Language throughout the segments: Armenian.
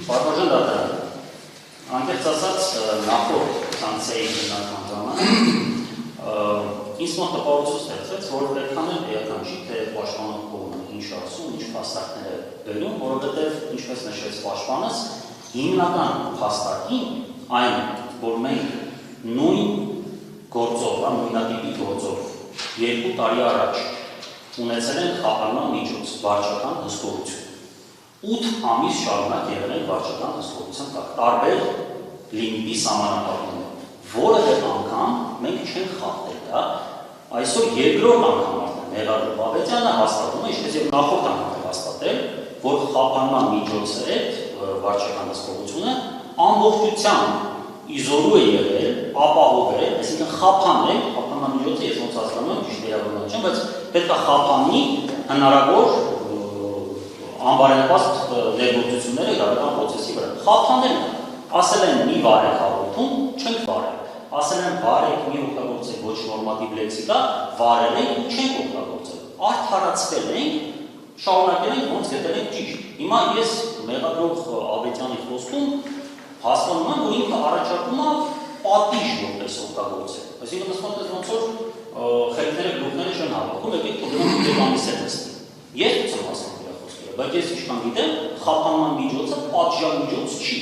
Պարոն դատարան, անկեղծ ասած նախորդ կանցեի հիմնական ժամանակ ինձ մոտ տպավորություն ստեղծվեց, որ այդքան էլ էական չի, թե պաշտպանող կողմը ինչ ասում, ինչ փաստարկներ է բերում, որովհետև ինչպես նշեց պաշտպանս, հիմնական փաստարկին այն, որ մենք նույն գործով, նույնատիպի գործով 2 տարի առաջ ունեցել են խափանման միջոց վարչական հսկողություն։ 8 ամիս շարունակ եղել են վարչական հսկողության տակ, տարբեր լիմիտի սահմանափակումներով, որևէ անգամ մենք չենք խախտել դա, այսօր երկրորդ անգամ Մեղրատ Բաբետյանը հաստատում է, ինչպես եւ նախորդ անգամ հաստատել, որ խափանման միջոցը այդ վարչական հսկողությունը ամբողջությամբ իզոլու է եղել, ապահովել, այսինքն խափանել, խափանման միջոցը ես ոնց հասկանում եմ, ճիշտ երևույթ չեմ, բայց պետք է խափանի հնարավոր անբարենպաստ ներգործությունները իրական պրոցեսի վրա։ Խափանել ասել են մի վարեք հաղորդում, չենք վարել։ Ասել են վարեք, մի օգտագործեք ոչ նորմատիվ լեքսիկա, վարել ենք ու չենք օգտագործել։ Արդարացվել ենք, շարունակել ենք ոնց գտել ենք ճիշտ։ Հիմա ես մեղադրող Աբետյանի խոսքում հասկանում եմ, որ ինքը առաջարկում է պատիժ որպես օգտագործել։ Այսինքն նստած ոնց որ խելքները գլուխները չեն հավաքում, եկեք դրանք դեպամիս է նստի։ Ես ցույց հասկանում եմ խոսքերը, բայց ես ինչքան գիտեմ, խափանման միջոցը պատժան միջոց չի։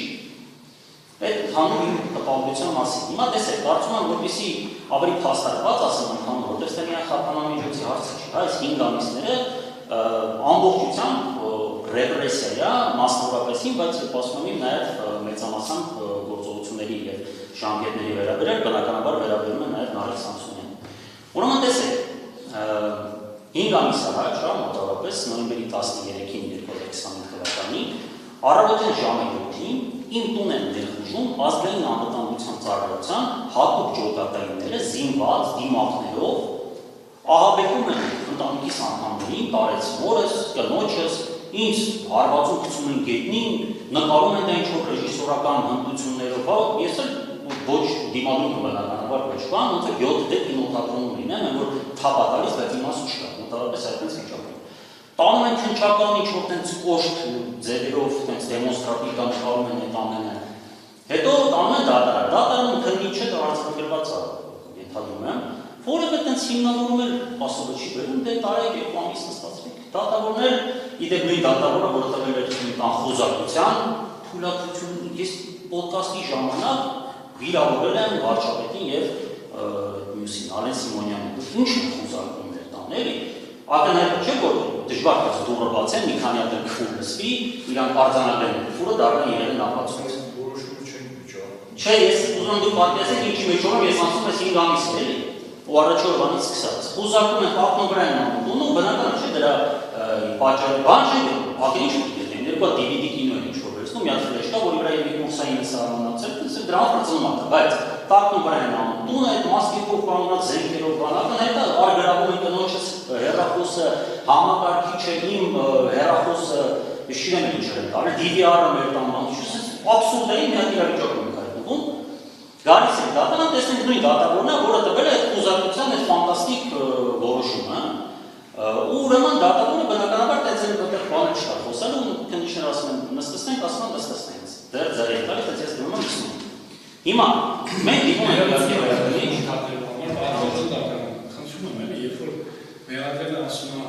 Այդ հանուն իմ տպավորության մասին։ Հիմա տեսեք, կարծում եմ, որպեսզի ավելի փաստարկված ասեմ ընդհանուր, որտեղ ստե միայն խափանման միջոցի հարցը չի, այս 5 ամիսները ամբողջությամբ ռեպրեսիա է, մասնավորապես, բայց ասում եմ նաև մեծամասամբ գործողությունների եւ ժամկետների վերաբերյալ, բնականաբար վերաբերում է նաև Նարեկ Սամսոնյանին։ Ուրեմն տեսեք, 5 ամիս առաջ, մոտավորապես նոյեմբերի 13-ին 2025 թվականի, առավոտյան ժամը 7-ին իմ տուն են ներխուժում ազգային անվտանգության ծառայության հատուկ ջոկատայինները զինված դիմակներով ահաբեկում են ընտանիքիս անդամներին, տարեց մորս, կնոջս, ինձ հարվածում գցում են գետնին, նկարում են դա ինչ-որ ռեժիսորական հմտություններով, ես էլ ոչ դիմադրում եմ բնականաբար ոչ բան, ոնց որ 7 դեպ կինոթատրոնում լինեմ, որ թափ է տալիս, բայց իմաստ չկա, մոտավորապես այդպես վիճակում։ Տանում են քնչական ինչ-որ տենց կոշտ ձևերով, տենց դեմոնստրատիվ նկարում են այդ ամենը։ Հետո տանում են դատարան, դատարանում քննիչը արձանագրված է, ենթադրում եմ, որևէ տենց հիմնավորում էլ ասողը չի բերում, դե տարեք 2 ամիս նստացվեք։ Դատավորներ, իդեպ նույն դատավորը, որը տվել էր անխոզակության թույլատվություն, ես պոդկասթի ժամանակ վիրավորել եմ վարչապետին եւ մյուսին, Ալեն Սիմոնյանին։ Ինչ խոզարկում էր տան, էլի։ Ակնհայտ չէ, որ դժվար է դուրը բացեն, մի քանի հատ քուր լսվի, իրանք արձանագրեն քուրը դառնան իրեն ապացույց։ Որոշում չեն վիճակում։ Չէ, ես ուզում եմ դուք պատկերացեք ինչի մեջ որով ես ասում եմ 5 ամիս էլի։ Ու առաջ օրվանից սկսած։ Խոզարկում են պարտքն վրա են անում, ու բնական չէ դրա պատճառը բան չէ, ակին ինչ դիտեն, երկու DVD կինո են ինչ որ վերցնում, մի հատ ֆլեշ կա, որի վրա եւ կուրսային սահմանացել, դրանով ծնվում է, բայց պարտքն վրա են անում, տունը այդ մասկետով կանոնած զենքերով բանական, հետո արգրավում են կնոջս հեռախոսը, համակարգիչը, իմ հեռախոսը, ես չգիտեմ ինչ են տալի, DVR-ը մեր տան բան, աբսուրդ է, մի հատ իրավիճակում ենք հայտնվում։ Գալիս ենք դատարան, տեսնենք նույն դատավորն է, որը տվել է այդ խոզարկության այդ ֆանտաստիկ որոշումը, ու ուրեմն դատավորը բնականաբար տենց էլ որտեղ բանը չկա խոսալու, ու քննիչները ասում են նստեցնենք, ասում են նստեցնենք, դեռ ձեր հետ տալիս, ես դնում եմ նստում։ Հիմա մենք դիմում ենք Մեղադրելը ասում է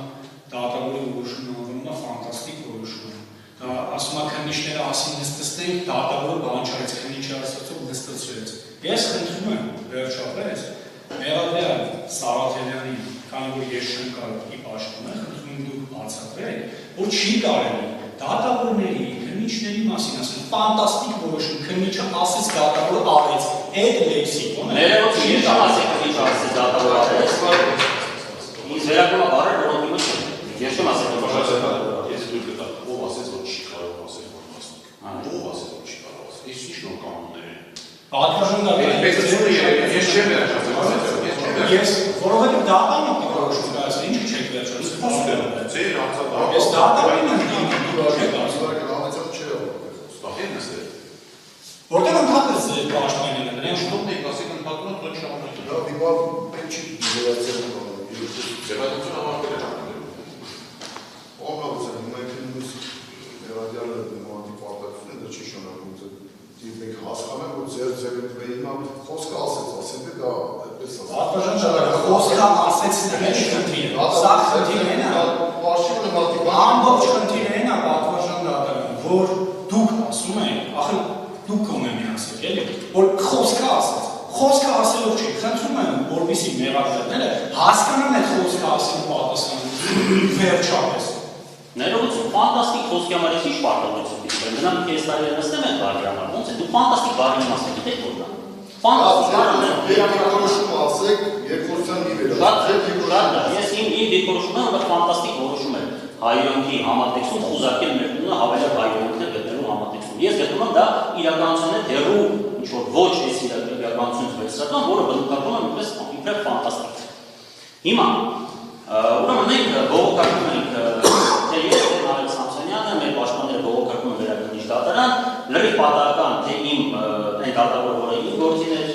դատավորի որոշումը անվանում է ֆանտաստիկ որոշում։ Դա ասում է քննիչները ասին նստեցնենք, դատավորը բան չարեց, քննիչը ասացող նստեցրեց։ Ես խնդրում եմ վերջապես Մեղադրյալ Սարաթելյանին, քանի որ ես չեմ կարող ի պաշտպանել, խնդրում եմ դուք բացատրեք, որ չի կարելի դատավորների, քննիչների մասին ասել ֆանտաստիկ որոշում, քննիչը ասեց դատավորը արեց, այդ լեքսիկոնը։ Ներողություն, ես ասեցի քննիչը ասեց դատավորը արեց, ինձ վերակում է բարեր, որոնք իմը չեն։ Ես չեմ ասել, որ ես դուր գտա, ով ասեց, որ չի կարող ասել ֆանտաստիկ։ Ով ասեց, որ չի կարող ասել։ Ես ինչ նոր կանոններ են։ Պատկերացնում եմ, ես չեմ վերջացել, ես որովհետև դատարանը որոշում կայացրել, ինչ չեք վերջացել։ Ձեր հանցադառը։ Ես դատարանին եմ որտեղ ընդհանրապես պաշտպանել են, նրանք շուտով եք ասեք ընդհանրապես ոչ շահանակ։ Դա դիպա պետք չի դերացել Ձևակերպությունը համարվել է Ողջույն, մենք նույնիսկ Մեղադրյալը նմանատիպ արտադրություն չի շնորհում դիվնիկ հասկանան, որ ձեր ինքնին խոսքը ասեց, ասել է դա այդպես ասել։ Պատվաժան խոսքը ասեցն է խնդիրը։ Սա խնդիրն է։ Ամբողջ խնդիրն է պատվաժան դատարան, որ դուք ասում եք, ախր դուք կողմեն ասեք, էլի, որ խոսքը ասեց։ Խոսքը ասելով չի, խնդրում եմ, որպեսզի մեղադրողները հասկանան այդ խոսքը ասելու պատասխանատվությունը վերջապես։ Ներողություն, ֆանտաստիկ խոսքի համար է ինչ պարտավորություն դիտել։ Նրանք քեզ տարի նստեմ են բարի համար, ոնց է դու ֆանտաստիկ բարի իմաստը գիտեք որ դա։ Ֆանտաստիկ բառը դիրքորոշում ասեք, երկրորդյան մի վերաբերյալ։ Ես իմ դիրքորոշումն եմ, որ ֆանտաստիկ որոշում է հայրենիքի համատեքստում խուզարկել մեր տունը հավելյալ հայրենիքներ գտնելու համատեքստում։ Ես գտնում եմ դա իրականությունն է դեռու ինչ որ ոչ էս իրականությունից վերցրական, որը բնութագրում եմ իբրև ֆանտաստիկ։ Հիմա ուրեմն մենք բողոքարկում ենք թե ես Նարեկ Սամսոնյանը, մեր պաշտպանները բողոքարկում են վերակնիչ դատարան, լրիվ պատահական թե իմ այն դատավոր, որը իմ գործին էր,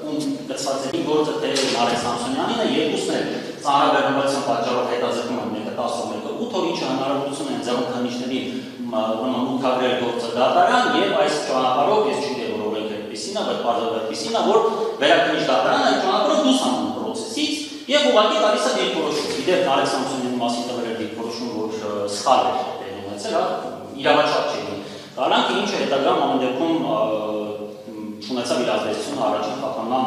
ում գծված է իմ գործը, թե Նարեկ Սամսոնյանին է, երկուսն էլ ծանրաբեռնվածության պատճառով հետաձգում են մեկը 10 ու մեկը 8 օր, ինչը հնարավորություն է ձեռն քննիչների մուտքագրել գործը դատարան եւ այս ճանապարհով ես չգիտեմ որ օրենք այդպեսին է, բայց բարձր այդպեսին է, որ վերակնիչ դատարանը այդ ճանապարհով դուրս անում պրոցեսից եւ ուղղակի տալիս է դիրքորոշում։ Իդեպ Նարեկ Սամսոնյանի մասին տվել էր դիրքորոշում, որ սխալ է ունեցել, իրավաչափ չէ։ Կարանք ինչը հետագայում ամեն դեպքում չունեցավ իր ազդեցությունը առաջին խաթանման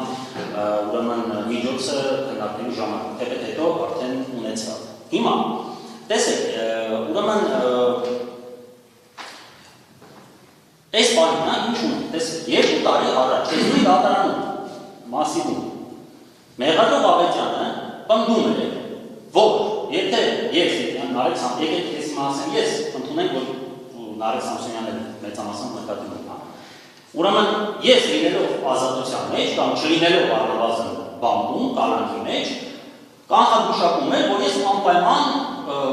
ուրեմն միջոցը քննարկելու ժամանակ, թեպետ հետո արդեն ունեցավ։ Հիմա տեսեք, ուրեմն այս բանը ինչ ունի, տեսեք, 2 տարի առաջ այս նույն դատարանում Մասիվում Մեղադրող Ավետյանը պնդում է, որ եթե ես Նարեկ Սամսոնյանը, եկեք ես ասեմ, ես ընդունենք, որ Նարեկ Սամսոնյանը մեծամասամբ նկատի ունի։ Ուրեմն ես լինելով ազատության մեջ կամ չլինելով առնվազն բանտում, կալանքի մեջ, կանխագուշակում եմ, որ ես անպայման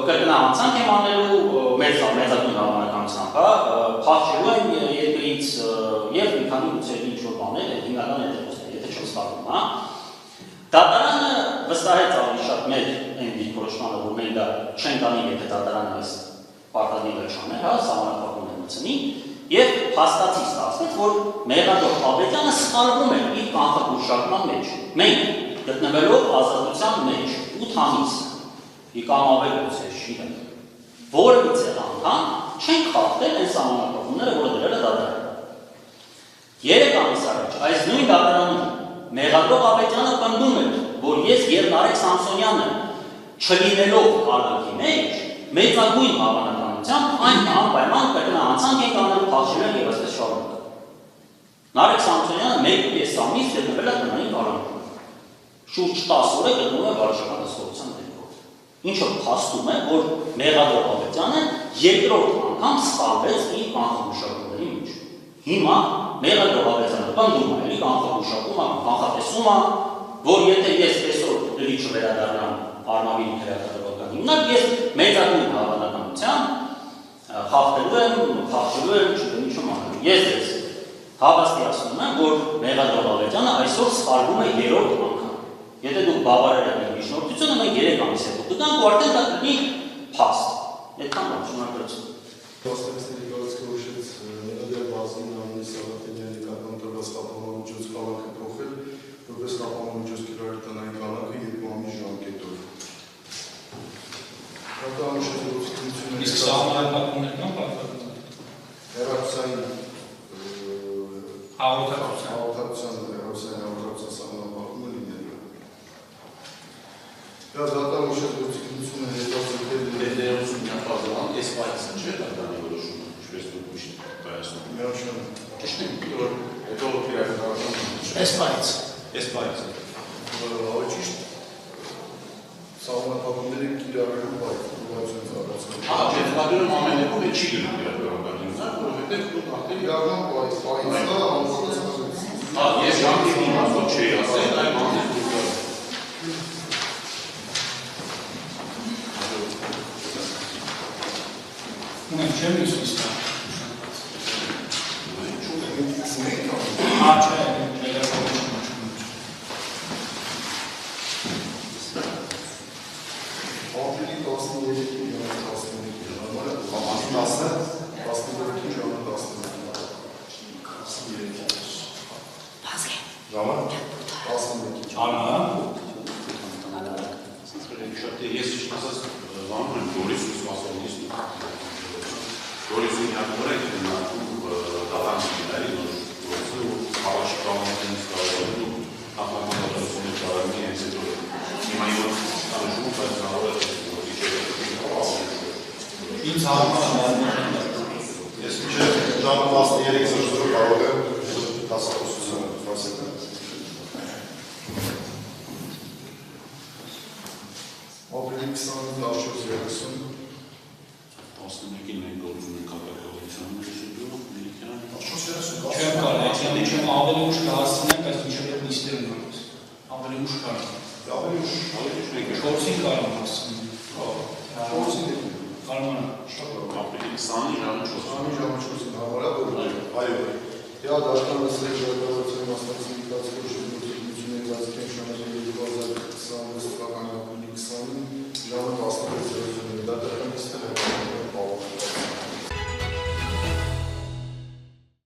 կրկնահանցանք եմ անելու մեծագույն հավանականությամբ, փախչելու եմ երկրից եւ մի քանի ուսերի ինչ-որ բաներ, հիմնական հետևոցներ, եթե չսպառվում, հա։ Դատարանը վստահեց ավելի շատ մեր այն դիրքորոշմանը, որ մենք դա չենք անի, եթե դատարանը այս պարտադիր վերջաններ, հա, սահմանափակում է մտցնի, եւ հաստատի ստացվեց, որ Մեղադրող Ավետյանը սխալվում է իր կանխագուշակման մեջ։ Մենք գտնվելով ազատության մեջ 8 ամիս կամ ավելի ուզեր շիրը, որևիցե անգամ չենք խախտել այն սահմանափակումները, որը դրել է դատարանը։ 3 ամիս առաջ այս նույն դատարանում Մեղադրող Ավետյանը պնդում էր, որ ես եւ Նարեկ Սամսոնյանը չլինելով կալանքի մեջ մեծագույն հավանականությամբ այն անպայման կրկնահանցանք ենք անելու փախչել եւ այսպես շարունակ։ Նարեկ Սամսոնյանը 1.5 ամիս գտնվել է տնային կալանքում։ Շուրջ 10 օր է գտնվում է վարչական դասավորության ներքո։ Ինչը փաստում է, որ Մեղադրող Ավետյանը երկրորդ անգամ սխալվեց իր կանխագուշակումների մեջ։ Հիմա Մեղադրող Ավետյանը պնդում է, իր կանխագուշակումը, կանխատեսումը, որ եթե ես այսօր դրի չվերադառնամ Արմավիրի քրեական հիմնարկ, ես մեծագույն հավանականությամբ խախտելու եմ, չգիտեմ ինչու անելու։ Ես ես հավաստիացնում եմ, որ Մեղադրող Ավետյանը այսօր սխալվում է 3-րդ անգամ։ Եթե դուք բավարար եք միջնորդությունը, մենք 3 ամիս հետո կգանք ու արդեն դա կլինի փաստ։ Այդքան բան, շնորհակալություն։ Ոստանցների գործողությունից Մեղադրող Վազգեն Աննի Սաղաթելյանի կառնտրված կապահովիչոց կալանքը փոխել, որպես կապահովիչոց կիրառել տնային կալանքը 2 ամիս ժամկետով։ Իսկ սահմանափակումներ կան պատվիրակություն։ Հեռացային հաղորդակցության սահմանափակումը լինելու։ Դա դատարան ուշադրությունը հետազոտել ներդրություն կապազան, այս պայծը չէ դատարանի որոշումը, ինչպես դուք միշտ կայացնում։ միանշան։ Ճիշտ է, հետո քրեական այս պայծ։ Ավելի ճիշտ սահմանափակումների կիրառելու ուղղությունից առանցքում։ Ահա, չեզգադրում ամեն դեպքում չի գնում քրեական հիմնարկ, որովհետև դուք արդեն իրական պայծը ես ժամկետի մասով չի ասել, այլ մանր դուք Ունենք չեմ իսկիստ։ ապրիլի 13-ի ժամը 13-ի ժամը 13-ի ժամը 13-ի Ինձ հարմարում Ես մինչև ժամը 13:00 կարող եմ դասախոսությունը ֆասեկան։ Ապրիլի 20-14:30 11-ին մենք գործում ենք կապակցության շրջանում, չեմ կարող, այսինքն չեմ ավելի ուշ կհասցնեմ, բայց մինչև այդ նիստերը ունենք։ Ավելի ուշ կարող։ Ավելի ուշ 4-ին կարող եմ հասցնել։ 4-ին Կարմանը։ ապրիլի 20-ի ժամը 4-ին համարը այո։ Դրա դաշտան լսել ժողովրդի մասնակցի դիտացիոն շրջությունների բացկեն շրջանի 2026 թվականի ապրիլի 20-ին ժամը 16:30 դա տեխնիկստը